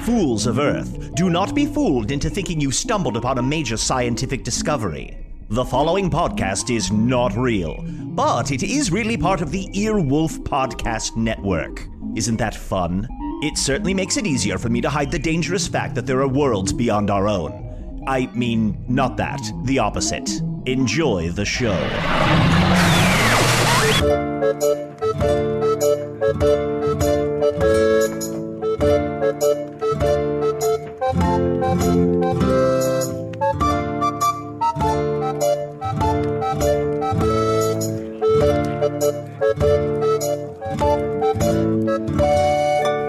Fools of Earth, do not be fooled into thinking you stumbled upon a major scientific discovery. The following podcast is not real, but it is really part of the Earwolf Podcast Network. Isn't that fun? It certainly makes it easier for me to hide the dangerous fact that there are worlds beyond our own. I mean, not that, the opposite. Enjoy the show.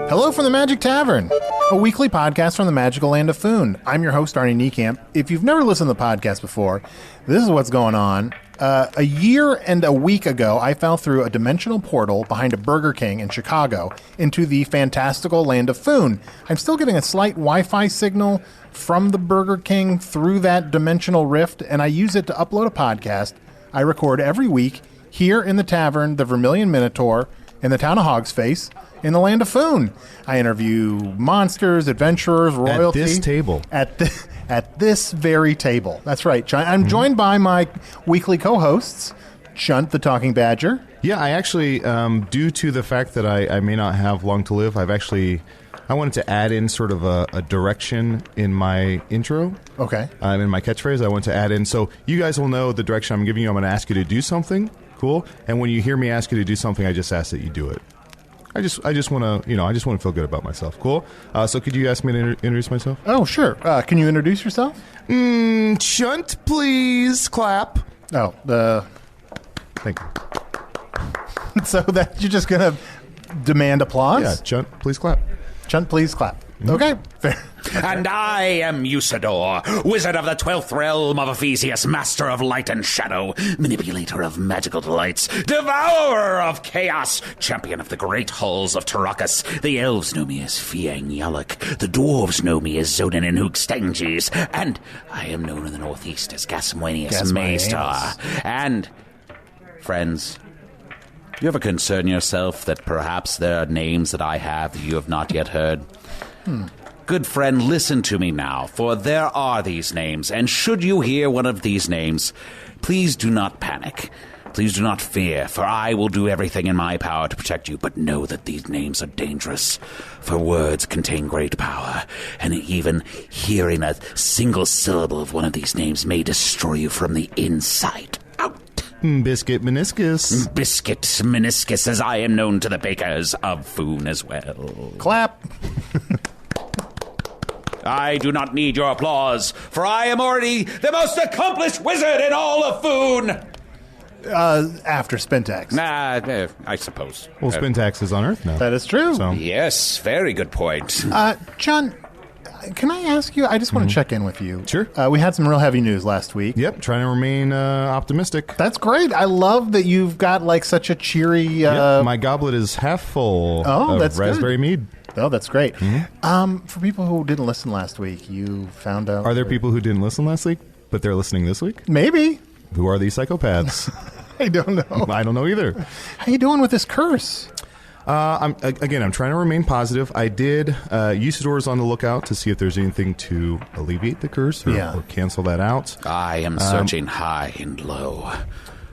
Hello from the Magic Tavern, a weekly podcast from the magical land of Foon. I'm your host, Arnie Niekamp. If you've never listened to the podcast before, this is what's going on. A year and a week ago, I fell through a dimensional portal behind a Burger King in Chicago into the fantastical land of Foon. I'm still getting a slight Wi-Fi signal from the Burger King through that dimensional rift, and I use it to upload a podcast I record every week here in the Tavern, the Vermilion Minotaur, in the town of Hogsface, in the land of Foon. I interview monsters, adventurers, royalty. At this table. At this very table. That's right. I'm joined by my weekly co-hosts, Chunt the Talking Badger. Yeah, I actually, due to the fact that I may not have long to live, I wanted to add in sort of a direction in my intro. Okay. In my catchphrase, I want to add in, so you guys will know the direction I'm giving you. I'm going to ask you to do something. Cool. And when you hear me ask you to do something, I just ask that you do it. I just want to feel good about myself. Cool. So could you ask me to introduce myself? Oh, sure. Can you introduce yourself? Chunt, please clap. Oh, Thank you. So that you're just going to demand applause? Yeah, Chunt, please clap. Chunt, please clap. Okay, fair. And I am Usidore, wizard of the 12th realm of Ephesius, master of light and shadow, manipulator of magical delights, devourer of chaos, champion of the great halls of Tarakas. The elves know me as Fiang Yalak, the dwarves know me as Zodan and Hookstangis, and I am known in the northeast as Gasmoenius Maystar. And, friends, do you ever concern yourself that perhaps there are names that I have that you have not yet heard? Good friend, listen to me now, for there are these names, and should you hear one of these names, please do not panic. Please do not fear, for I will do everything in my power to protect you, but know that these names are dangerous, for words contain great power, and even hearing a single syllable of one of these names may destroy you from the inside out. Biscuit meniscus. Biscuit meniscus, as I am known to the bakers of Foon as well. Clap. I do not need your applause, for I am already the most accomplished wizard in all of Foon. After Spintax. I suppose. Well, Spintax is on Earth now. That is true. So. Yes, very good point. John, can I ask you? I just want to check in with you. Sure. We had some real heavy news last week. Yep, trying to remain optimistic. That's great. I love that you've got like such a cheery... Yep, my goblet is half full of that's raspberry good. mead. Oh, that's great. For people who didn't listen last week, you found out... Are there people who didn't listen last week, but they're listening this week? Maybe. Who are these psychopaths? I don't know. I don't know either. How you doing with this curse? I'm trying to remain positive. I did. Usidore's on the lookout to see if there's anything to alleviate the curse or cancel that out. I am searching high and low,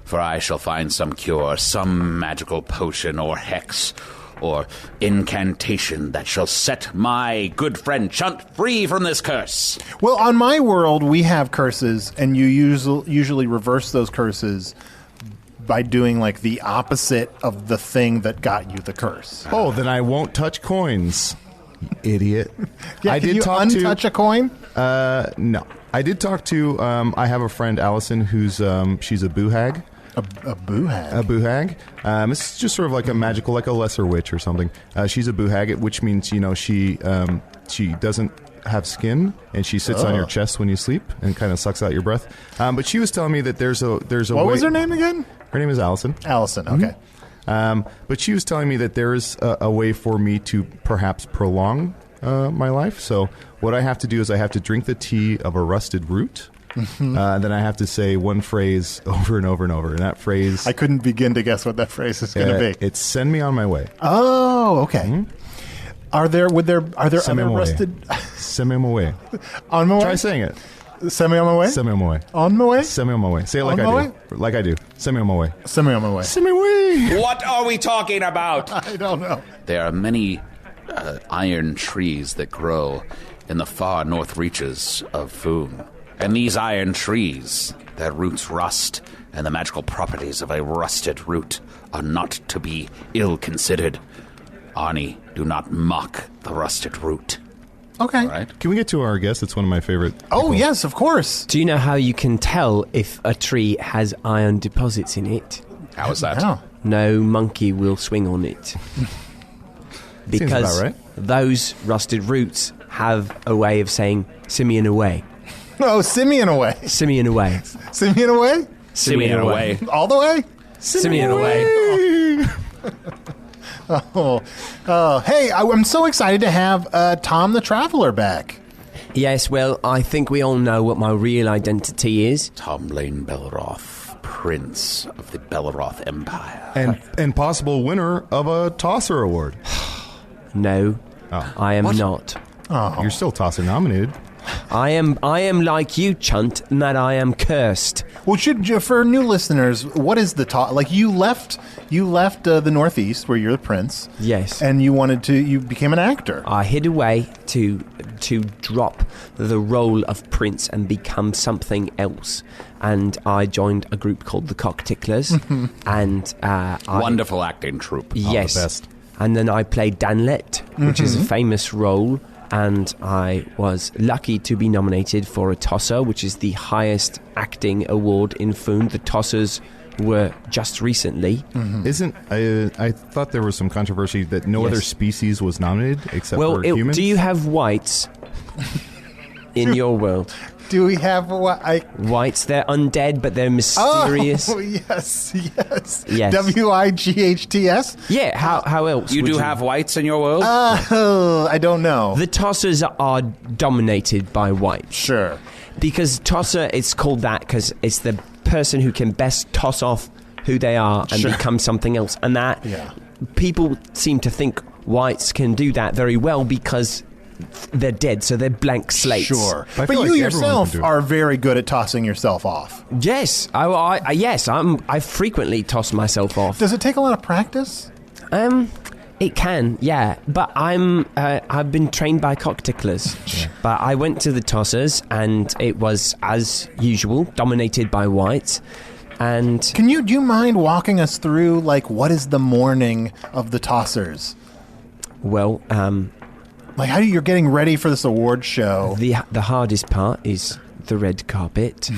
for I shall find some cure, some magical potion or hex or incantation that shall set my good friend Chunt free from this curse. Well, on my world, we have curses, and you usually reverse those curses by doing like the opposite of the thing that got you the curse. Oh, then I won't touch coins, you idiot. Yeah, can you untouch a coin? No. I did talk to, I have a friend, Allison, who's, she's a boohag. A boohag? A boohag. It's just sort of like a magical, like a lesser witch or something. She's a boohag, which means, she doesn't have skin, and she sits on your chest when you sleep and kind of sucks out your breath. But she was telling me that there's a What was her name again? Her name is Allison. Allison, okay. But she was telling me that there is a way for me to perhaps prolong my life. So what I have to do is I have to drink the tea of a rusted root. Then I have to say one phrase over and over and over. And that phrase... I couldn't begin to guess what that phrase is going to be. It's send me on my way. Oh, okay. Are there other rusted... Semi on my way. On my way? Try saying it. Semi on my way? Semi on my way. On my way? Semi on my way. Say it like On I my do. Like I do. Semi on my way. Semi on my way. Semi way. What are we talking about? I don't know. There are many iron trees that grow in the far north reaches of Foon. And these iron trees, their roots rust, and the magical properties of a rusted root are not to be ill-considered. Arnie, do not mock the rusted root. Okay. All right? Can we get to our guest? It's one of my favorite people. Oh, yes, of course. Do you know how you can tell if a tree has iron deposits in it? How is that? Yeah. No monkey will swing on it. Because about right. those rusted roots have a way of saying simian away. Oh, Simeon away. Simian away. Simeon away? Simian away. All the way? Simian away. Hey, I'm so excited to have Tom the Traveler back. Yes, well, I think we all know what my real identity is. Tomblain Belaroth, Prince of the Belaroth Empire. And possible winner of a Tosser Award. No, Oh. I am not. Oh. You're still Tosser nominated. I am like you, Chunt, in that I am cursed. Well, for new listeners, what is the like? You left the Northeast where you're the prince. Yes. And you became an actor. I hid away to drop the role of prince and become something else. And I joined a group called the Cockticklers. And Wonderful acting troupe. Yes. The best. And then I played Danlet, which is a famous role. And I was lucky to be nominated for a Tosser, which is the highest acting award in Foon. The Tossers were just recently. Mm-hmm. I thought there was some controversy that no other species was nominated except for humans? Do you have whites in your world? Do we have Whites? They're undead, but they're mysterious. Oh, yes. Yes. WIGHTS? Yeah, how else? You would do have whites in your world? I don't know. The Tossers are dominated by whites. Sure. Because Tosser, it's called that because it's the person who can best toss off who they are and become something else. And that people seem to think whites can do that very well because they're dead, so they're blank slates. Sure. But you like yourself are very good at tossing yourself off. Yes. I frequently toss myself off. Does it take a lot of practice? It can, yeah. But I've been trained by cockticklers. Yeah. But I went to the Tossers, and it was, as usual, dominated by whites. And do you mind walking us through, like, what is the morning of the Tossers? Well, like, how you're getting ready for this award show? The hardest part is the red carpet,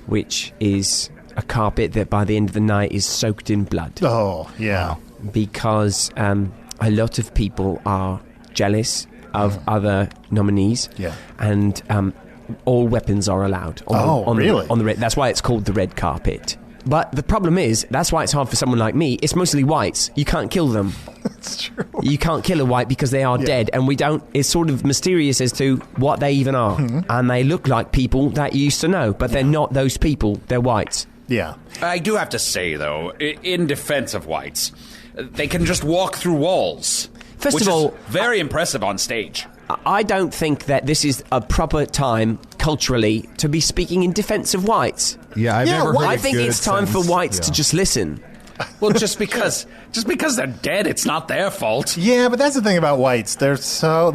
which is a carpet that by the end of the night is soaked in blood. Oh, yeah. Because a lot of people are jealous of other nominees. Yeah. And all weapons are allowed. Really? On the red. That's why it's called the red carpet. But the problem is, that's why it's hard for someone like me. It's mostly whites. You can't kill them. That's true. You can't kill a white because they are dead, and we don't. It's sort of mysterious as to what they even are. And they look like people that you used to know, but they're not those people. They're whites. Yeah. I do have to say, though, in defense of whites, they can just walk through walls. First which of all, is very impressive on stage. I don't think that this is a proper time culturally to be speaking in defense of whites. Yeah, I've never heard I a think good it's time for sentence. whites to just listen. Well, just because they're dead, it's not their fault. Yeah, but that's the thing about whites. They're so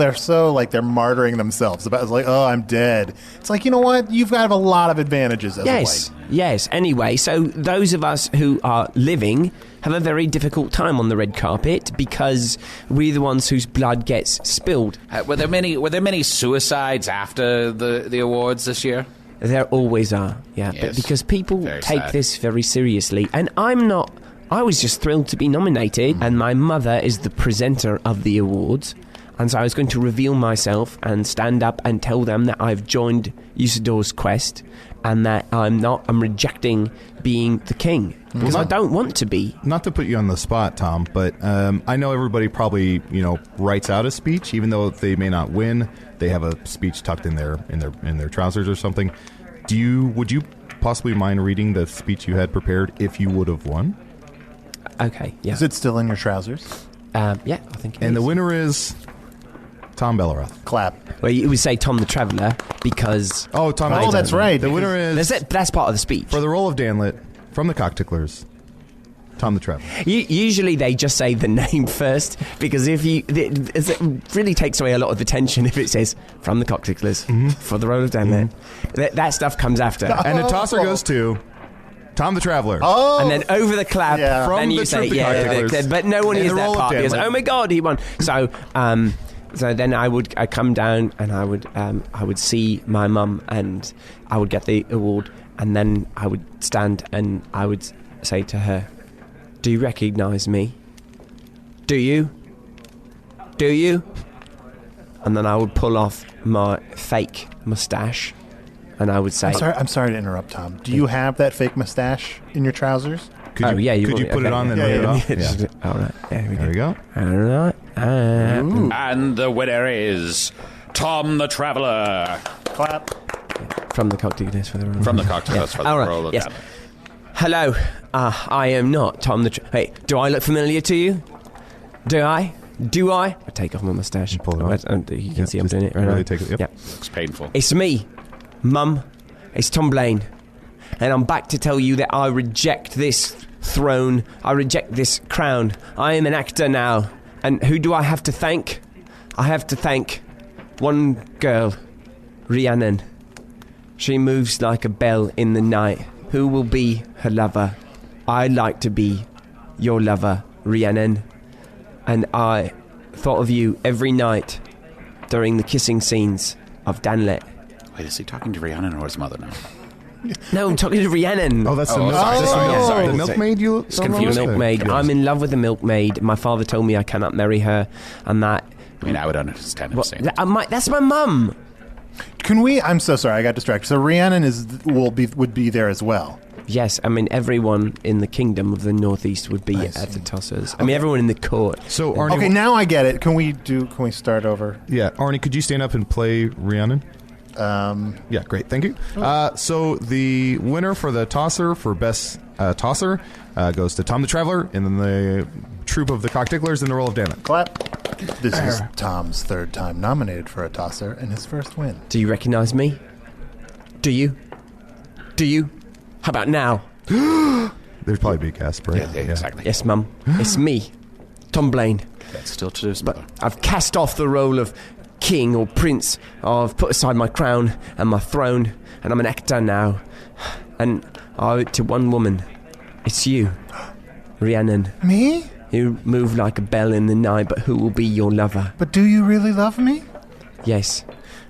like they're martyring themselves. It's like, oh, I'm dead. It's like, you know what? You've got a lot of advantages as a white. Yes. Anyway, so those of us who are living have a very difficult time on the red carpet because we're the ones whose blood gets spilled. Were there many suicides after the awards this year? There always are, yeah. Yes. But because people Very take sad. this very seriously. And I was just thrilled to be nominated, and my mother is the presenter of the awards. And so I was going to reveal myself and stand up and tell them that I've joined Usidore's quest and that I'm rejecting being the king. Because I don't want to be. Not to put you on the spot, Tom, but I know everybody probably writes out a speech, even though they may not win. They have a speech tucked in their trousers or something. Would you possibly mind reading the speech you had prepared if you would have won? Okay, yeah. Is it still in your trousers? I think it And is. the winner is Tom Belaroth. Clap. Well, you would say Tom the Traveller because... Oh, Tom. Oh, that's right. The winner is That's part of the speech. for the role of Danlet from the Cockticklers. Tom the Traveller. Usually they just say the name first because it really takes away a lot of the tension if it says from the Cockticklers for the role of Danlet. That stuff comes after. And the tosser goes to Tom the Traveller. Oh, And then over the clap, Yeah. From then you the say, Troop of Cockticklers. but no one In hears the that role of part because, Danlet. oh my God, he won. So then I'd come down and I would see my mum and I would get the award and then I would stand and I would say to her, do you recognise me? Do you? Do you? And then I would pull off my fake moustache and I would say... I'm sorry to interrupt, Tom. Do you have that fake mustache in your trousers? Could you put it on and lay it off? Yeah. All right, there we There we go. All right. And the winner is Tom the Traveller. Clap. From the Cockticklers for the role. From the Cockticklers for the All right, role of yes. Danlet. Hello, I am not Tom the... Hey, do I look familiar to you? Do I? I take off my moustache. Pull it off. You can see I'm doing it right now. Really take it. Yep. It's painful. It's me, Mum. It's Tomblain. And I'm back to tell you that I reject this throne. I reject this crown. I am an actor now. And who do I have to thank? I have to thank one girl, Rhiannon. She moves like a bell in the night. Who will be her lover? I'd like to be your lover, Rhiannon. And I thought of you every night during the kissing scenes of Danlet. Wait, is he talking to Rhiannon or his mother now? No, I'm talking to Rhiannon. Oh, that's the Oh, milk. sorry, that's sorry, the sorry. The milkmaid you It's confusing. The milkmaid. Yes. I'm in love with the milkmaid. My father told me I cannot marry her, and that... I mean, I would understand him saying that. That's my mum. Can we? I'm so sorry, I got distracted. So Rhiannon would be there as well. Yes, I mean, everyone in the kingdom of the Northeast would be I at see. the tossers. I mean, everyone in the court. So, Arnie, Okay, now I get it. Can we start over? yeah, Arnie, could you stand up and play Rhiannon? Yeah, great. Thank you. So the winner for the tosser for best tosser goes to Tom the Traveller, and then the troop of the Cockticklers in the role of Danlet. Clap. This is Tom's third time nominated for a tosser and his first win. Do you recognise me? Do you? Do you? How about now? There'd probably be a gasp, right? Yeah, exactly. Yes, Mum. It's me, Tomblain. That's still to his mother. I've cast off the role of king or prince. I've put aside my crown and my throne, and I'm an actor now. And I owe it to one woman. It's you, Rhiannon. Me? You move like a bell in the night, but who will be your lover? But do you really love me? Yes,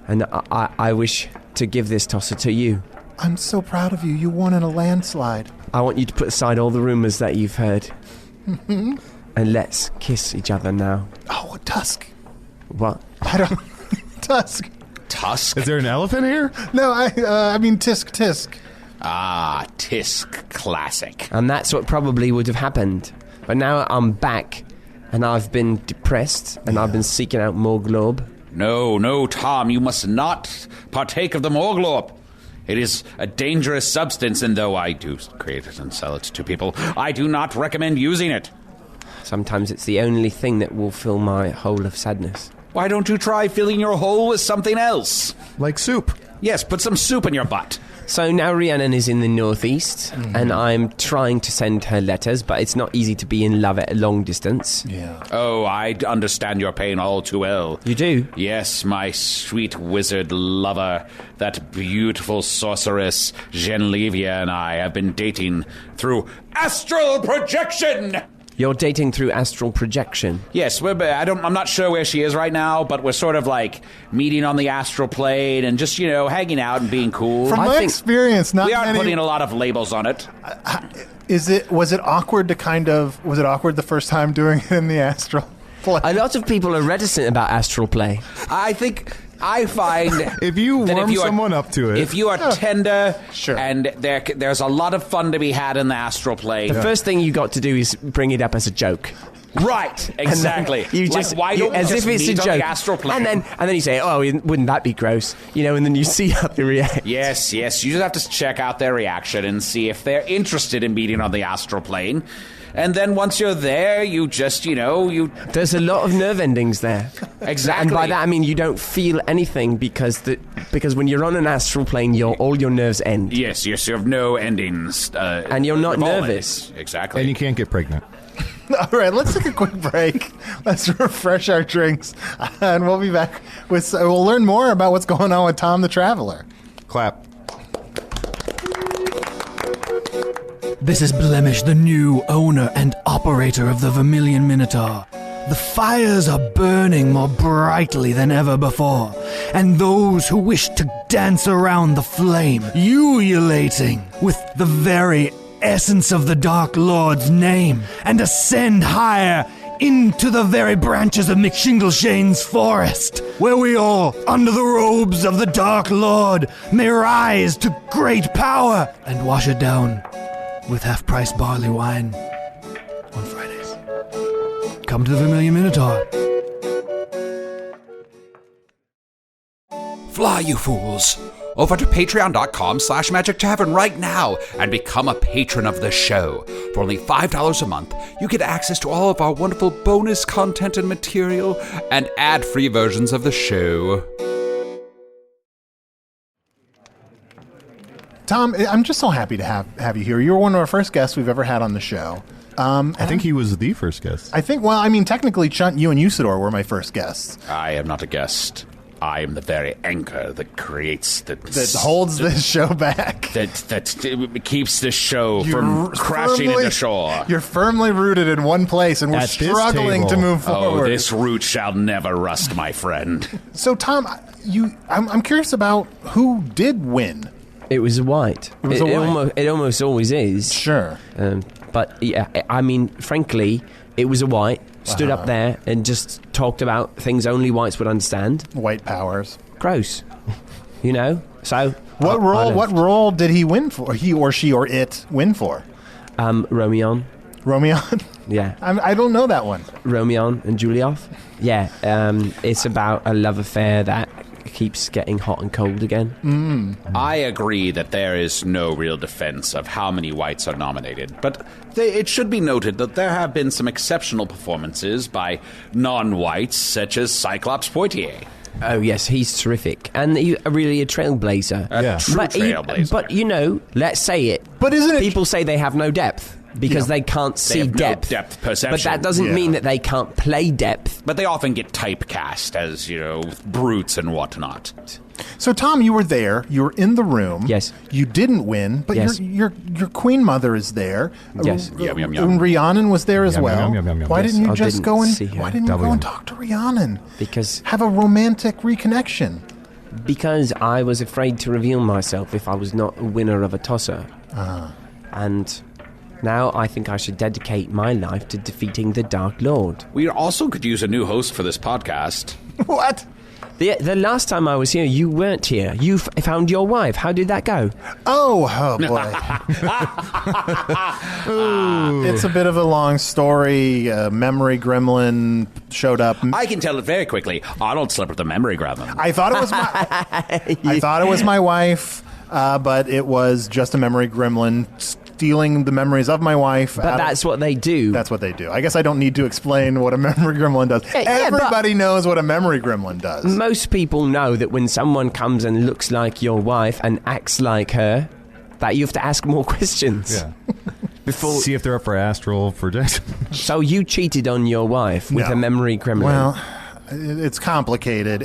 and I wish to give this tosser to you. I'm so proud of you. You won in a landslide. I want you to put aside all the rumours that you've heard. And let's kiss each other now. Oh, a tusk. What? I don't... Tusk. Tusk? Is there an elephant here? No, I mean tisk. Ah, Tisk classic. And that's what probably would have happened. But now I'm back, and I've been depressed, and I've been seeking out more globe. No, Tom, you must not partake of the Morglorp. It is a dangerous substance, and though I do create it and sell it to people, I do not recommend using it. Sometimes it's the only thing that will fill my hole of sadness. Why don't you try filling your hole with something else? Like soup. Yes, put some soup in your butt. So now Rhiannon is in the northeast, and I'm trying to send her letters, but it's not easy to be in love at a long distance. Yeah. Oh, I understand your pain all too well. You do? Yes, my sweet wizard lover, that beautiful sorceress, Genlevia, and I have been dating through astral projection! You're dating through astral projection. Yes, I'm not sure where she is right now, but we're sort of like meeting on the astral plane and just, hanging out and being cool. From my experience, not we aren't many... putting a lot of labels on it. Was it awkward was it awkward the first time doing it in the astral plane? A lot of people are reticent about astral play. I find If you that warm someone up to it. if you are tender, Sure. and there's a lot of fun to be had in the astral plane. The first thing you got to do is bring it up as a joke. Right, exactly. And then you just why don't as we if just it's a meet on joke, the astral plane? and then you say, "Oh, wouldn't that be gross?" And then you see how they react. Yes, you just have to check out their reaction and see if they're interested in meeting on the astral plane. And then once you're there, you just, There's a lot of nerve endings there. Exactly. And by that I mean you don't feel anything because when you're on an astral plane, all your nerves end. Yes, you have no endings. And you're not nervous. Endings. Exactly. And you can't get pregnant. All right, let's take a quick break. Let's refresh our drinks, and we'll be back we'll learn more about what's going on with Tom the Traveler. Clap. This is Blemish, the new owner and operator of the Vermilion Minotaur. The fires are burning more brightly than ever before, and those who wish to dance around the flame, ululating with the very essence of the Dark Lord's name, and ascend higher into the very branches of McShingleshane's forest, where we all, under the robes of the Dark Lord, may rise to great power and wash it down with half-price barley wine on Fridays. Come to the Vermilion Minotaur. Fly, you fools! Over to patreon.com/Magic Tavern right now and become a patron of the show. For only $5 a month, you get access to all of our wonderful bonus content and material and ad-free versions of the show. Tom, I'm just so happy to have you here. You were one of our first guests we've ever had on the show. I think he was the first guest. Technically, Chunt, you and Usidore were my first guests. I am not a guest. I am the very anchor that creates that holds this show back. That keeps the show from crashing into shore. You're firmly rooted in one place, and we're struggling to move forward. Oh, this root shall never rust, my friend. So, Tom, I'm curious about who did win. It was a white. It almost always is. Sure. But yeah, I mean, frankly, it was a white. Stood up there and just talked about things only whites would understand. White powers. Gross. So what role did he win for? He or she or it win for? Romeon. Romeon? Yeah. I don't know that one. Romeon and Juliet. Yeah. It's about a love affair that keeps getting hot and cold again. I agree that there is no real defense of how many whites are nominated, but it should be noted that there have been some exceptional performances by non-whites, such as Cyclops Poitier. Oh, yes, he's terrific. And really a trailblazer. A true trailblazer. But, let's say it. But isn't it... People say they have no depth. Because they can't see depth. No depth perception. But that doesn't mean that they can't play depth. But they often get typecast as, brutes and whatnot. So, Tom, you were there. You were in the room. Yes. You didn't win, but yes. your queen mother is there. Yes. Yum, yum, yum. And Rhiannon was there as well. Yum, yum, yum, why didn't you just go and Why didn't you go and talk to Rhiannon? Because have a romantic reconnection. Because I was afraid to reveal myself if I was not a winner of a tosser. And now I think I should dedicate my life to defeating the Dark Lord. We also could use a new host for this podcast. What? The last time I was here, you weren't here. You found your wife. How did that go? Oh boy. It's a bit of a long story. Memory gremlin showed up. I can tell it very quickly. Arnold slept with the memory gremlin. I thought it was my wife, but it was just a memory gremlin stealing the memories of my wife. But that's what they do. That's what they do. I guess I don't need to explain what a memory gremlin does. Everybody knows what a memory gremlin does. Most people know that when someone comes and looks like your wife and acts like her, that you have to ask more questions. Yeah. Before see if they're up for astral projection. So you cheated on your wife with a memory gremlin. Well, it's complicated.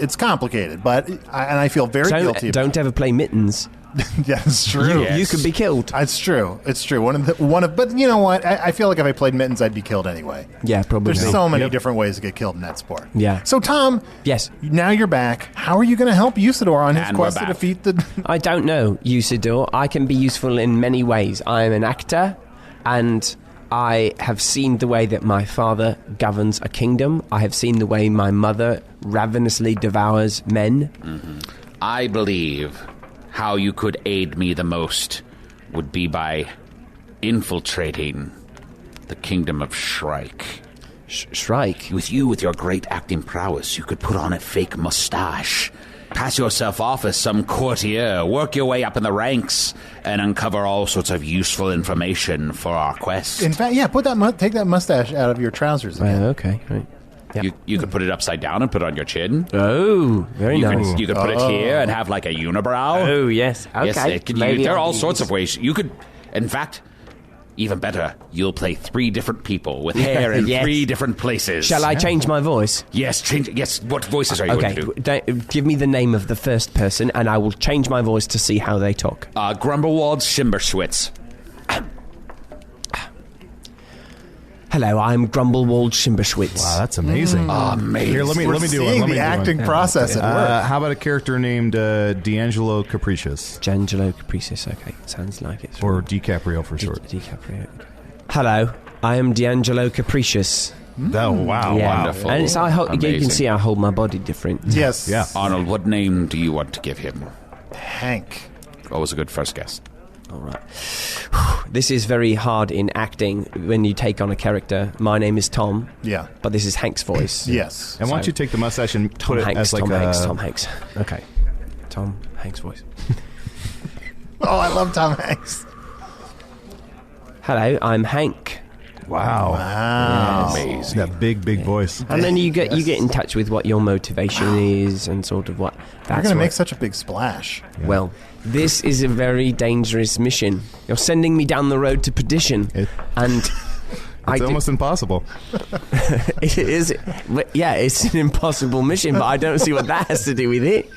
But I feel very guilty. Don't ever play mittens. Yeah, it's true. You could be killed. It's true. But you know what? I feel like if I played mittens, I'd be killed anyway. Yeah, probably. There's so many different ways to get killed in that sport. Yeah. So, Tom. Yes. Now you're back. How are you going to help Usidore on his quest to defeat the... I don't know, Usidore. I can be useful in many ways. I am an actor, and I have seen the way that my father governs a kingdom. I have seen the way my mother ravenously devours men. Mm-hmm. I believe how you could aid me the most would be by infiltrating the kingdom of Shrike. Shrike? With your great acting prowess, you could put on a fake mustache pass yourself off as some courtier, work your way up in the ranks, and uncover all sorts of useful information for our quest. In fact, yeah, take that mustache out of your trousers again. Okay, right. Yeah. You could put it upside down and put it on your chin. Oh, very nice. You could put it here and have like a unibrow. Oh, yes. Okay. Yes, there are all sorts of ways. You could, in fact, even better, you'll play 3 different people with hair in 3 different places. Shall I change my voice? Yes, change. Yes, what voices are you going to do? Give me the name of the first person, and I will change my voice to see how they talk. Grumblewald Schimberschwitz. Hello, I'm Grumblewald Schimberschwitz. Wow, that's amazing. Amazing. Here, let me do one. Seeing the acting process at work. How about a character named D'Angelo Capricious? D'Angelo Capricious, okay. Sounds like it. Or DiCaprio for short. DiCaprio. Hello, I am D'Angelo Capricious. Oh, wow. Yeah. Wonderful. And it's, you can Amazing. see I hold my body different. Yes. Yeah. Arnold, what name do you want to give him? Hank. What was a good first guess? All right. This is very hard in acting when you take on a character. My name is Tom. Yeah. But this is Hank's voice. Yes. And why don't you take the mustache and Tom put it Hanks, as like Tom Hanks. Okay. Tom Hanks' voice. Oh, I love Tom Hanks. Hello, I'm Hank. Wow. Wow. Amazing. That big voice. And then you get in touch with what your motivation is and sort of what. You're going to make such a big splash. Well, this is a very dangerous mission. You're sending me down the road to perdition, and It's almost impossible. It is. Yeah, it's an impossible mission, but I don't see what that has to do with it.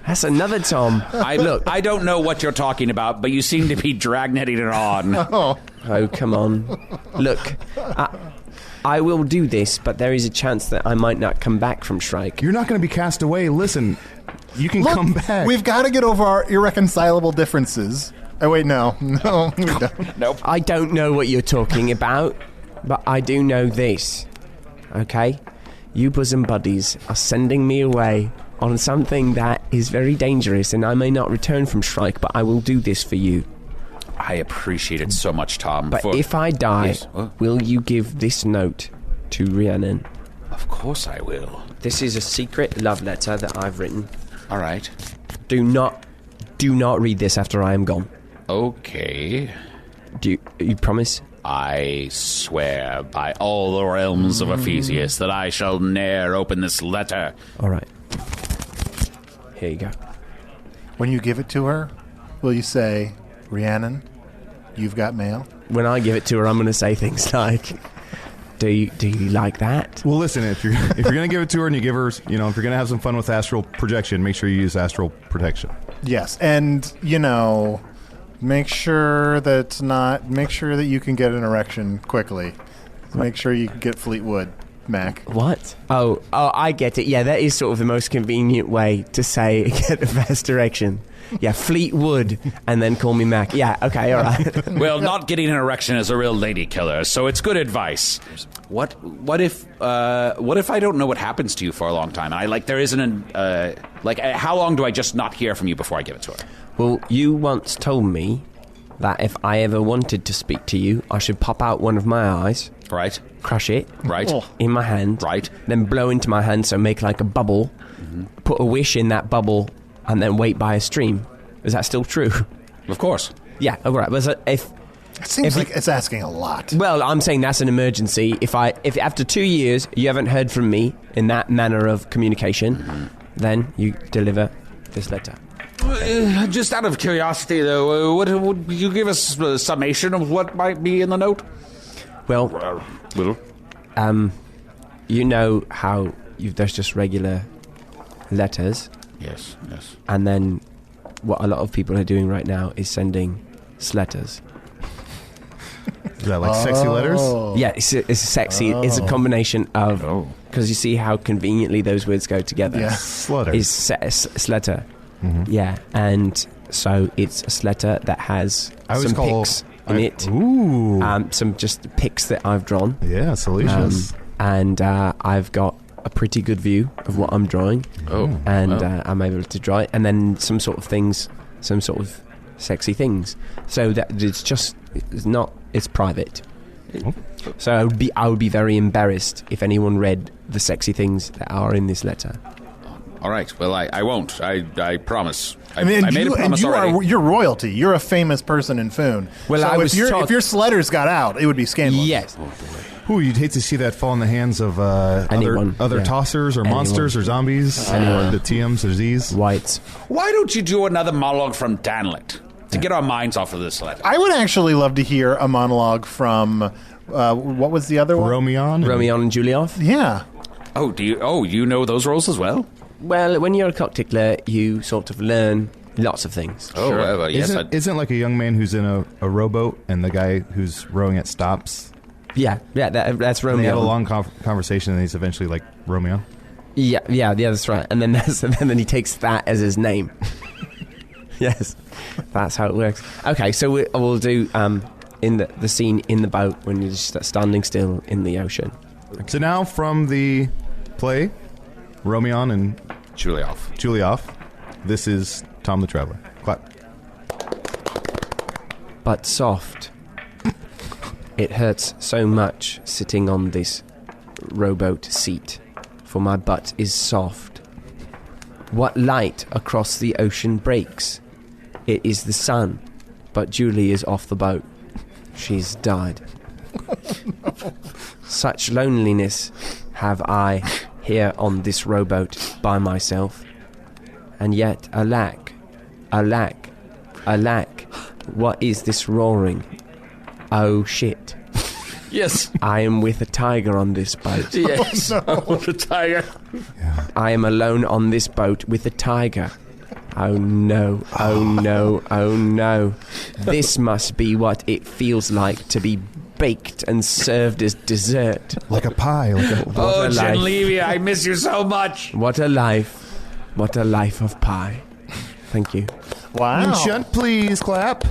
That's another Tom. Look, I don't know what you're talking about, but you seem to be dragnetting it on. Oh, come on. Look, I will do this, but there is a chance that I might not come back from strike. You're not going to be cast away. Listen, you can come back. We've got to get over our irreconcilable differences. Oh, wait, no. No, we don't. Nope. I don't know what you're talking about, but I do know this. Okay? You bosom buddies are sending me away on something that is very dangerous, and I may not return from strike, but I will do this for you. I appreciate it so much, Tom. But if I die, Yes. will you give this note to Rhiannon? Of course I will. This is a secret love letter that I've written. All right. Do not read this after I am gone. Okay. Do you promise? I swear by all the realms of Ephesius that I shall ne'er open this letter. All right. Here you go. When you give it to her, will you say, Rhiannon, you've got mail? When I give it to her, I'm going to say things like, do you like that? Well, listen, if you're going to give it to her and you give her, if you're going to have some fun with astral projection, make sure you use astral protection. Yes, and, make sure that you can get an erection quickly. Make sure you can get Fleetwood, Mac. What? Oh, I get it. Yeah, that is sort of the most convenient way to say get a fast direction. Yeah, Fleetwood, and then call me Mac. Yeah, okay, all right. Well, not getting an erection is a real lady killer, so it's good advice. What if I don't know what happens to you for a long time? And there isn't how long do I just not hear from you before I give it to her? Well, you once told me that if I ever wanted to speak to you, I should pop out one of my eyes. Right. Crush it. Right. In my hand. Right. Then blow into my hand, so make like a bubble. Put a wish in that bubble, and then wait by a stream. Is that still true? Of course. Yeah, all right. But It seems like it's asking a lot. Well, I'm saying that's an emergency. If after 2 years you haven't heard from me in that manner of communication, then you deliver this letter. Just out of curiosity, though, would you give us a summation of what might be in the note? Well, you know how there's just regular letters. Yes. And then what a lot of people are doing right now is sending sletters. Is that like sexy letters? Yeah, it's sexy. It's a combination of... Because you see how conveniently those words go together. Yeah. Slutter. Is sletter. Yeah, and so it's a sletter that has some pics in it. Ooh. Some just pics that I've drawn. Yeah, salacious. And I've got a pretty good view of what I'm drawing. I'm able to draw it. And then some sort of sexy things. So that it's private. So I would be very embarrassed if anyone read the sexy things that are in this letter. All right. Well, I won't. I promise. I mean, made a promise already. You're royalty. You're a famous person in Foon. Well, so if your sledders got out, it would be scandalous. Yes. Ooh, you'd hate to see that fall in the hands of other tossers or monsters or zombies, the TMs or Zs. Whites. Why don't you do another monologue from Danlet to get our minds off of this letter? I would actually love to hear a monologue from what was the other one? Romeo and Juliov. Yeah. Oh, you know those roles as well? Well, when you're a cocktail, you sort of learn lots of things. Oh, well, yes. Isn't like a young man who's in a rowboat and the guy who's rowing it stops? Yeah, that's Romeo. And they have a long conversation and he's eventually like, Romeo? Yeah, that's right. And then then he takes that as his name. Yes, that's how it works. Okay, so we'll do in the scene in the boat when you're just standing still in the ocean. Okay. So now from the play, Romeo and Juliov, this is Tom the Traveler. Clap. But soft. It hurts so much sitting on this rowboat seat, for my butt is soft. What light across the ocean breaks? It is the sun, but Julie is off the boat. She's died. No. Such loneliness have I here on this rowboat by myself. And yet, alack, what is this roaring? Oh shit. Yes. I am with a tiger on this boat. Yes. Oh, no. The tiger. Yeah. I am alone on this boat with a tiger. Oh no, oh no, oh no. This must be what it feels like to be baked and served as dessert. Like a pie. Oh, Genlevia, I miss you so much. What a life. What a life of pie. Thank you. Wow. Chunt, please clap.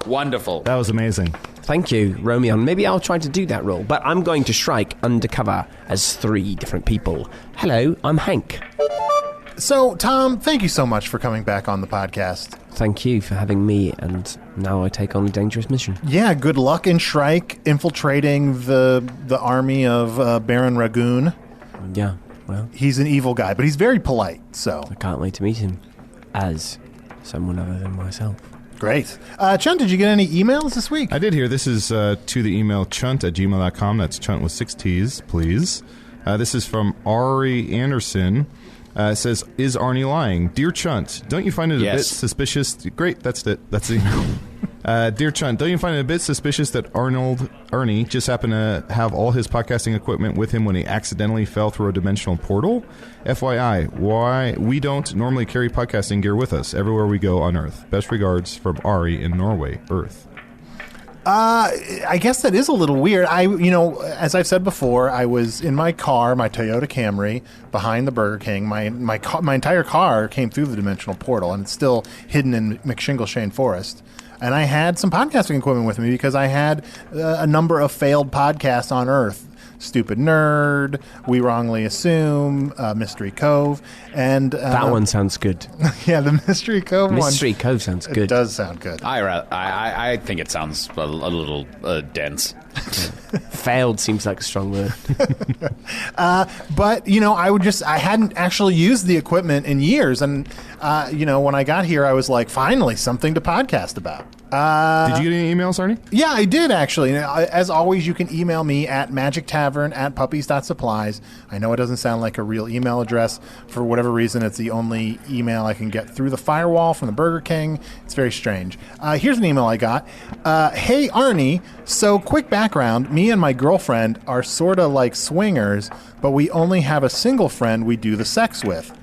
Wonderful. That was amazing. Thank you, Romeo. Maybe I'll try to do that role, but I'm going to strike undercover as 3 different people. Hello, I'm Hank. So, Tom, thank you so much for coming back on the podcast. Thank you for having me, and now I take on a dangerous mission. Yeah, good luck in Shrike infiltrating the army of Baron Ragoon. Yeah, well, he's an evil guy, but he's very polite, so I can't wait to meet him as someone other than myself. Great. Chunt, did you get any emails this week? I did hear. This is to the email chunt@gmail.com. That's Chunt with 6 T's, please. This is from Ari Anderson. It says, is Arnie lying? Dear Chunt, don't you find it a bit suspicious? Great, that's it. That's the email. Dear Chunt, don't you find it a bit suspicious that Arnie just happened to have all his podcasting equipment with him when he accidentally fell through a dimensional portal? FYI, why we don't normally carry podcasting gear with us everywhere we go on Earth. Best regards from Ari in Norway, Earth. I guess that is a little weird. As I've said before, I was in my car, my Toyota Camry, behind the Burger King. My entire car came through the dimensional portal, and it's still hidden in McShingleshane Forest. And I had some podcasting equipment with me because I had a number of failed podcasts on Earth. Stupid Nerd, We Wrongly Assume, Mystery Cove, and... that one sounds good. Yeah, the Mystery Cove one. Mystery Cove sounds good. It does sound good. I think it sounds a little dense. Failed seems like a strong word. But, I hadn't actually used the equipment in years, and, when I got here, I was like, finally, something to podcast about. Did you get any emails, Arnie? Yeah, I did, actually. As always, you can email me at magictavern@puppies.supplies. I know it doesn't sound like a real email address. For whatever reason, it's the only email I can get through the firewall from the Burger King. It's very strange. Here's an email I got. Hey, Arnie, so quick background. Me and my girlfriend are sort of like swingers, but we only have a single friend we do the sex with.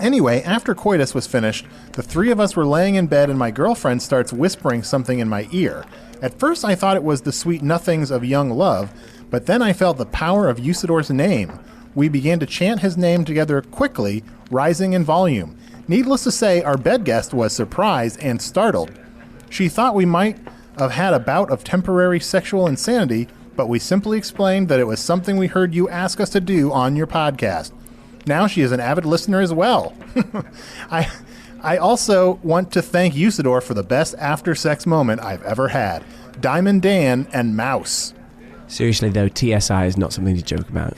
Anyway, after coitus was finished, the 3 of us were laying in bed and my girlfriend starts whispering something in my ear. At first I thought it was the sweet nothings of young love, but then I felt the power of Usidore's name. We began to chant his name together quickly, rising in volume. Needless to say, our bed guest was surprised and startled. She thought we might have had a bout of temporary sexual insanity, but we simply explained that it was something we heard you ask us to do on your podcast. Now she is an avid listener as well. I also want to thank Usidore for the best after-sex moment I've ever had. Diamond Dan and Mouse. Seriously, though, TSI is not something to joke about.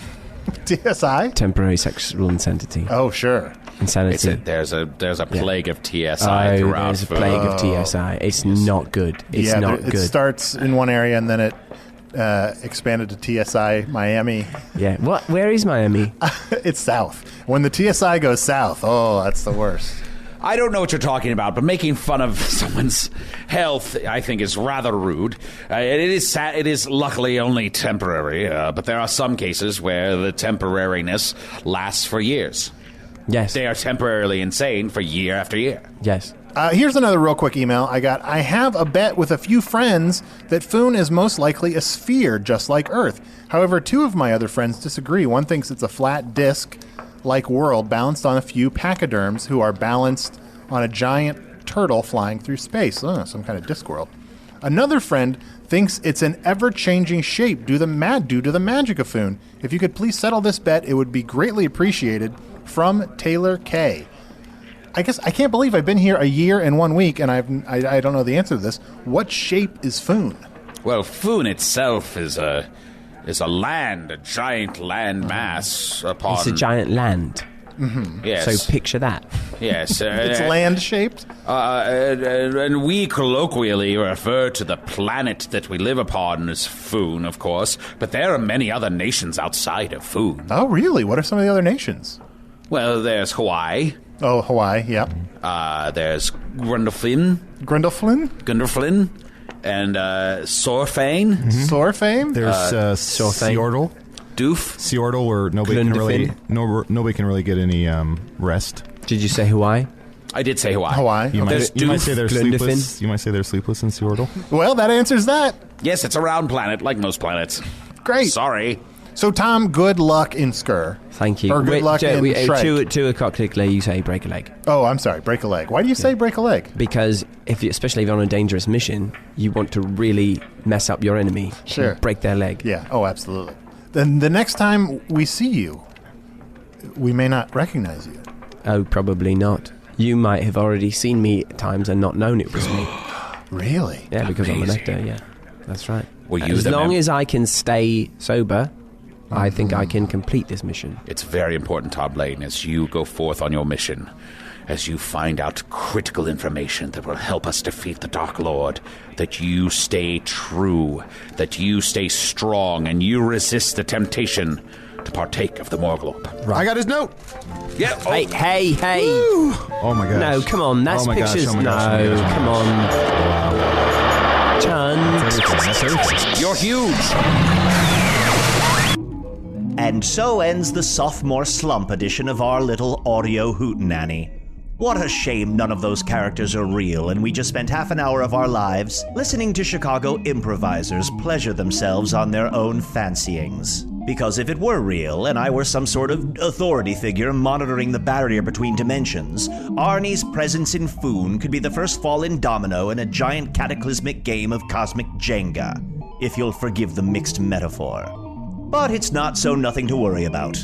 TSI? Temporary sexual insanity. Oh, sure. Insanity. There's a plague of TSI Oh, throughout. there's a plague of TSI. It's not good. It's not It good. starts in one area and then it expanded to TSI Miami. Yeah. What? Where is Miami? It's south. When the TSI goes south, oh, that's the worst. I don't know what you're talking about, but making fun of someone's health, I think, is rather rude. It is luckily only temporary, but there are some cases where the temporariness lasts for years. Yes. They are temporarily insane for year after year. Yes. Here's another real quick email I got. I have a bet with a few friends that Foon is most likely a sphere, just like Earth. However, two of my other friends disagree. One thinks it's a flat disc-like world balanced on a few pachyderms who are balanced on a giant turtle flying through space. Some kind of disc world. Another friend thinks it's an ever-changing shape due to the magic of Foon. If you could please settle this bet, it would be greatly appreciated. From Taylor K. I guess I can't believe I've been here a year and 1 week, and I don't know the answer to this. What shape is Foon? Well, Foon itself is a giant land mass upon... It's a giant land. Mm-hmm. Yes. So picture that. Yes. It's land-shaped? And we colloquially refer to the planet that we live upon as Foon, of course, but there are many other nations outside of Foon. Oh, really? What are some of the other nations? Well, there's Hawaii. Oh, Hawaii, yeah. There's Grundlefin. Grundlefin? And Sorfane. Mm-hmm. Sorfane? There's Seordle. Doof. Seordle, where nobody can really get any rest. Did you say Hawaii? I did say Hawaii. You might say they're Glundefin. sleepless. You might say they're sleepless in Seordle. Well, that answers that. Yes, it's a round planet, like most planets. Great. Sorry. So, Tom, good luck in Skur. Thank you. Or good luck in Shrek. To a cocktail, you say break a leg. Oh, I'm sorry, break a leg. Why do you say break a leg? Because especially if you're on a dangerous mission, you want to really mess up your enemy. Sure. Break their leg. Yeah, oh, absolutely. Then the next time we see you, we may not recognize you. Oh, probably not. You might have already seen me at times and not known it was me. Really? Yeah, because I'm an Amazing. actor, yeah. That's right. Well, As long as I can stay sober, I think I can complete this mission. It's very important, Tomblain, as you go forth on your mission, as you find out critical information that will help us defeat the Dark Lord, that you stay true, that you stay strong, and you resist the temptation to partake of the Morglobe. Right. I got his note. Yeah. Oh. Hey. Woo. Oh my gosh. No, come on. That's pictures. Oh my gosh. Come on. Chunt. You're huge. And so ends the sophomore slump edition of our little audio hootenanny. What a shame none of those characters are real, and we just spent half an hour of our lives listening to Chicago improvisers pleasure themselves on their own fancyings. Because if it were real, and I were some sort of authority figure monitoring the barrier between dimensions, Arnie's presence in Foon could be the first fallen domino in a giant cataclysmic game of cosmic Jenga, if you'll forgive the mixed metaphor. But it's not, so nothing to worry about.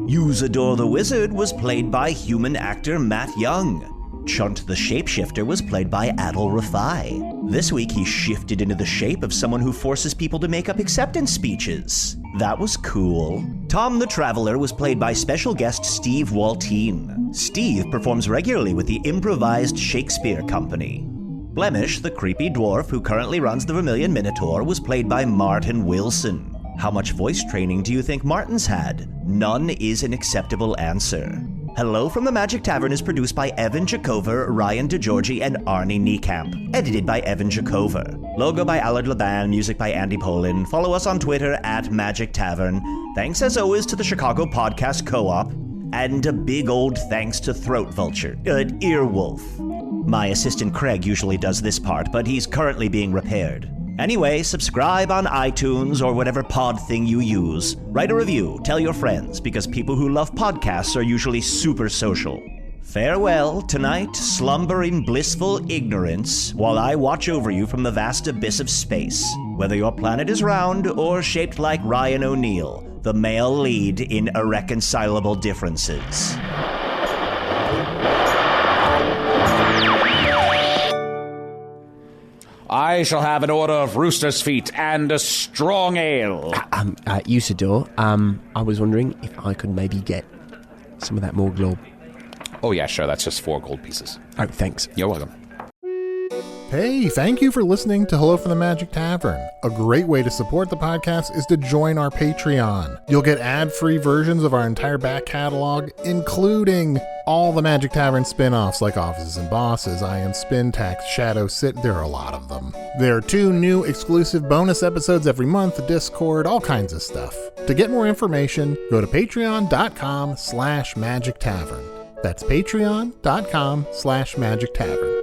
Usidore the Wizard was played by human actor Matt Young. Chunt the Shapeshifter was played by Adal Rifai. This week he shifted into the shape of someone who forces people to make up acceptance speeches. That was cool. Tom the Traveler was played by special guest Steve Waltien. Steve performs regularly with the Improvised Shakespeare Company. Blemish, the creepy dwarf who currently runs the Vermilion Minotaur, was played by Martin Wilson. How much voice training do you think Martin's had? None is an acceptable answer. Hello from the Magic Tavern is produced by Evan Jacover, Ryan DiGiorgi, and Arnie Niekamp. Edited by Evan Jacover. Logo by Allard, Laban, music by Andy Poland. Follow us on Twitter at Magic Tavern. Thanks as always to the Chicago Podcast Co-op. And a big old thanks to Throat Vulture, Earwolf. My assistant Craig usually does this part, but he's currently being repaired. Anyway, subscribe on iTunes or whatever pod thing you use. Write a review, tell your friends, because people who love podcasts are usually super social. Farewell, tonight, slumber in blissful ignorance, while I watch over you from the vast abyss of space, whether your planet is round or shaped like Ryan O'Neal, the male lead in Irreconcilable Differences. I shall have an order of rooster's feet and a strong ale. Usidore, I was wondering if I could maybe get some of that more globe. Oh, yeah, sure. That's just 4 gold pieces. Oh, thanks. You're welcome. Hey, thank you for listening to Hello from the Magic Tavern. A great way to support the podcast is to join our Patreon. You'll get ad-free versions of our entire back catalog, including all the Magic Tavern spin-offs like Offices and Bosses, I Am Spin Tax, Shadow Sit. There are a lot of them. There are 2 new exclusive bonus episodes every month, Discord, all kinds of stuff. To get more information, go to patreon.com/Magic Tavern. That's patreon.com/Magic Tavern.